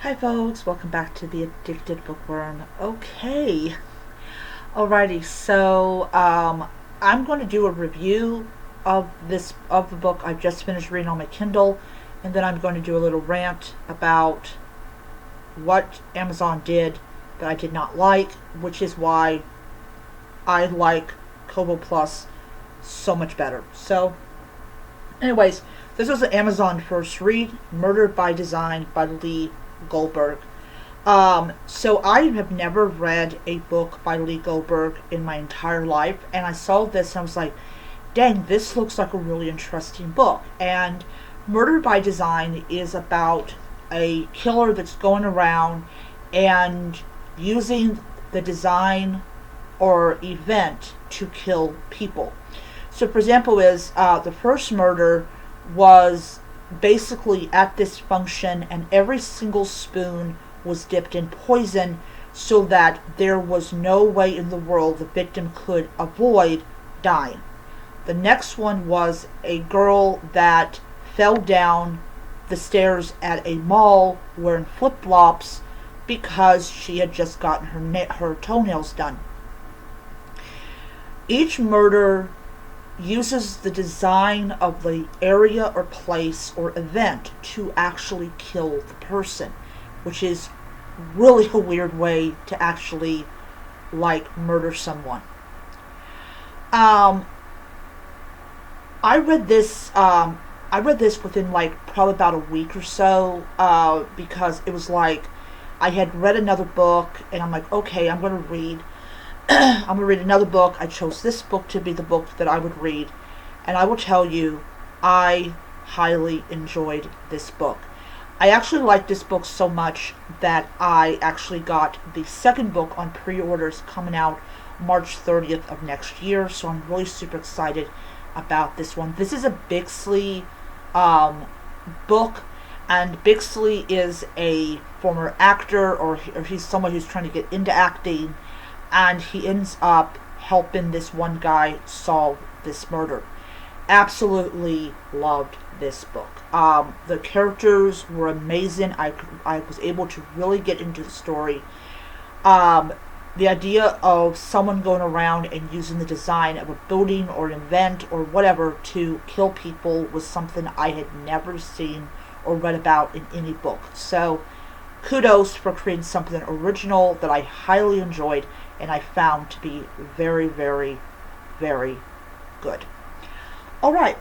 Hi folks, welcome back to the Addicted Bookworm. Okay, alrighty, I'm going to do a review of the book I've just finished reading on my Kindle, and then I'm going to do a little rant about what Amazon did that I did not like, which is why I like Kobo Plus so much better. Anyways, this was an Amazon first read, Murdered by Design by Lee Goldeburg. So I have never read a book by Lee Goldeburg in my entire life, and I saw this and I was like, dang, this looks like a really interesting book. And Murdered by Design is about a killer that's going around and using the design or event to kill people. So, for example, the first murder was basically at this function, and every single spoon was dipped in poison so that there was no way in the world the victim could avoid dying. The next one was a girl that fell down the stairs at a mall wearing flip-flops because she had just gotten her toenails done. Each murder uses the design of the area or place or event to actually kill the person, which is really a weird way to actually murder someone. I read this. I read this within probably about a week or so because it was I had read another book and I'm like, okay, I'm going to read. I'm going to read another book. I chose this book to be the book that I would read. And I will tell you, I highly enjoyed this book. I actually liked this book so much that I actually got the second book on pre-orders coming out March 30th of next year. So I'm really super excited about this one. This is a Bixley book. And Bixley is a former actor, or he's someone who's trying to get into acting. And he ends up helping this one guy solve this murder. Absolutely loved this book. The characters were amazing. I was able to really get into the story. The idea of someone going around and using the design of a building or an event or whatever to kill people was something I had never seen or read about in any book. So kudos for creating something original that I highly enjoyed and I found to be very, very, very good. Alright,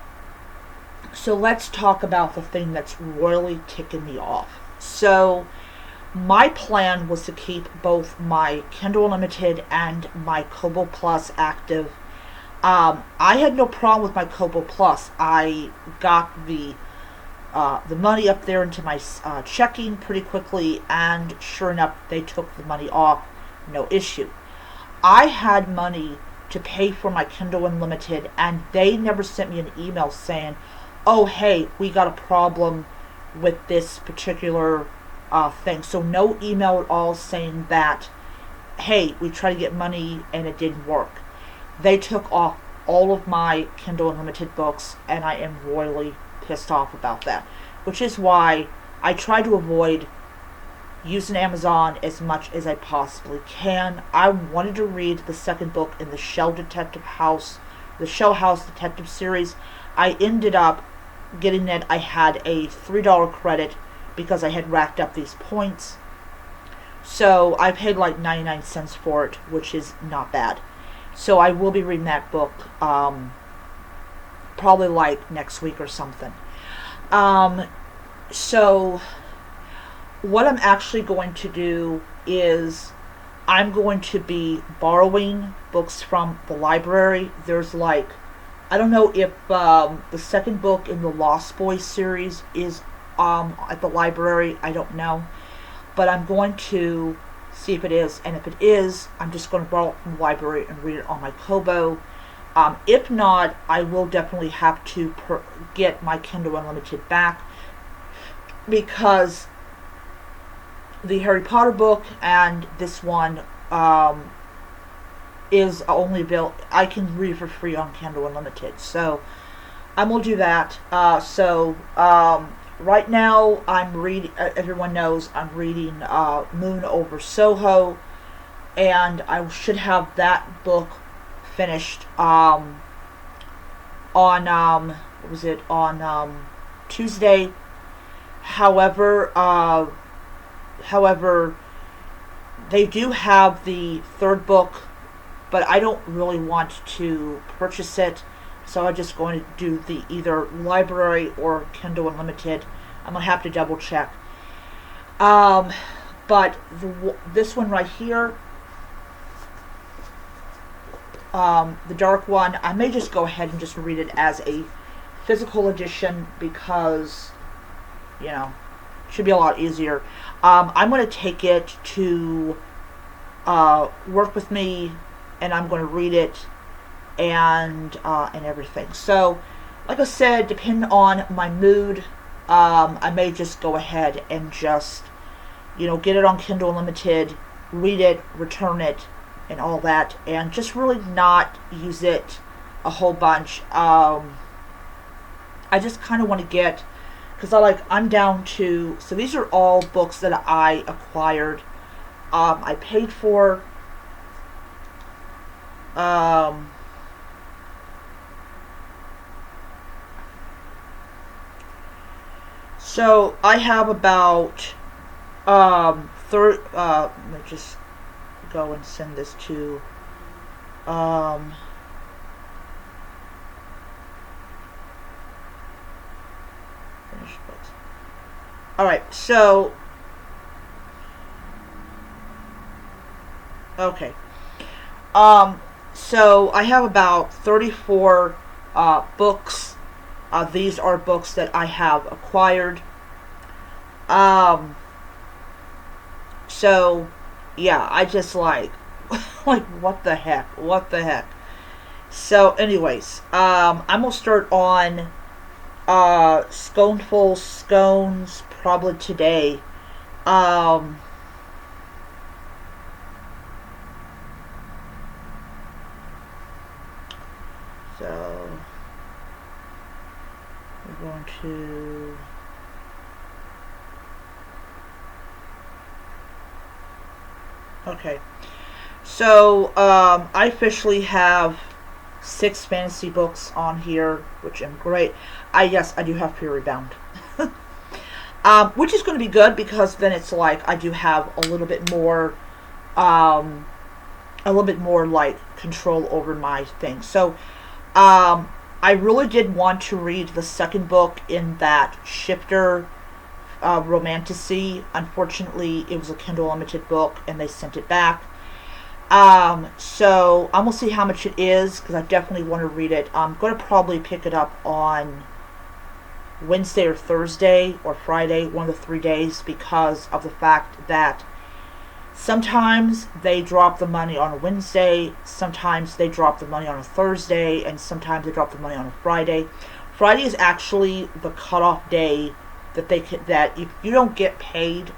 so let's talk about the thing that's royally ticking me off. So, my plan was to keep both my Kindle Unlimited and my Kobo Plus active. I had no problem with my Kobo Plus. I got the money up there into my checking pretty quickly, and sure enough, they took the money off, no issue. I had money to pay for my Kindle Unlimited, and they never sent me an email saying, oh, hey, we got a problem with this particular thing. So no email at all saying that, hey, we tried to get money and it didn't work. They took off all of my Kindle Unlimited books, and I am royally pissed off about that, which is why I try to avoid using Amazon as much as I possibly can. I wanted to read the second book in the Shell House Detective series. I ended up getting it. I had a $3 credit because I had racked up these points. So I paid 99 cents for it, which is not bad. So I will be reading that book probably next week or something. So what I'm actually going to do is I'm going to be borrowing books from the library. There's I don't know if the second book in the Lost Boys series is at the library. I don't know. But I'm going to see if it is. And if it is, I'm just going to borrow it from the library and read it on my Kobo. If not, I will definitely have to get my Kindle Unlimited back, because the Harry Potter book and this one is only available. I can read for free on Kindle Unlimited, so I'm gonna do that. right now I'm reading, everyone knows I'm reading Moon Over Soho, and I should have that book finished on, what was it, on Tuesday. However, however, they do have the third book, but I don't really want to purchase it, so I'm just going to do the either library or Kindle Unlimited. I'm gonna have to double check. But this one right here, the dark one, I may just go ahead and just read it as a physical edition because, you know, it should be a lot easier. I'm going to take it to work with me, and I'm going to read it and everything. So, like I said, depending on my mood, I may just go ahead and just, you know, get it on Kindle Unlimited, read it, return it, and all that, and just really not use it a whole bunch. I just kind of want to get, because I'm down to, so these are all books that I acquired. I paid for. So I have about let me just go and send this to finished books. Alright, so okay. So I have about 34 books. These are books that I have acquired. So yeah, I just like what the heck. So anyways, I'm gonna start on Sconeful Scones probably today. So we're going to okay. So I officially have 6 fantasy books on here, which am great. Yes, I do have Fury Bound. Which is going to be good because then it's like I do have a little bit more like control over my thing. So I really did want to read the second book in that Shifter Romantasy. Unfortunately, it was a Kindle Unlimited book and they sent it back. So I'm gonna see how much it is because I definitely want to read it. I'm gonna probably pick it up on Wednesday or Thursday or Friday, one of the 3 days, because of the fact that sometimes they drop the money on a Wednesday, sometimes they drop the money on a Thursday, and sometimes they drop the money on a Friday. Friday is actually the cutoff day that that if you don't get paid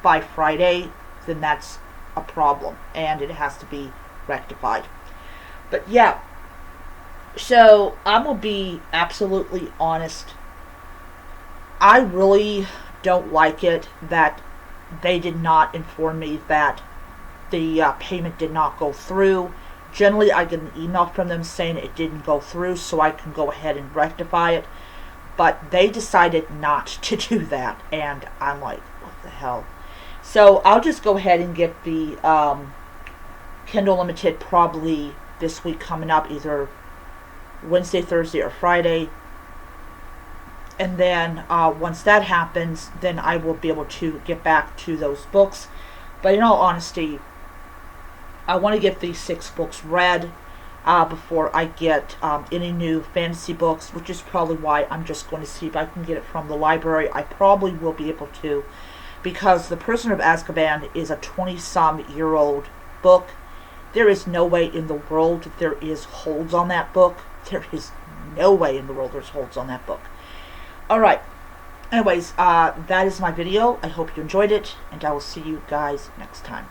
by Friday, then that's a problem and it has to be rectified. But yeah, so I'm gonna be absolutely honest. I really don't like it that they did not inform me that the payment did not go through. Generally, I get an email from them saying it didn't go through, so I can go ahead and rectify it. But they decided not to do that, and I'm like, what the hell? So I'll just go ahead and get the Kindle Limited probably this week coming up, either Wednesday, Thursday, or Friday. And then once that happens, then I will be able to get back to those books. But in all honesty, I want to get these 6 books read before I get any new fantasy books, which is probably why I'm just going to see if I can get it from the library. I probably will be able to, because The Prisoner of Azkaban is a 20-some-year-old book. There is no way in the world that there is holds on that book. There is no way in the world there's holds on that book. Alright, anyways, that is my video. I hope you enjoyed it, and I will see you guys next time.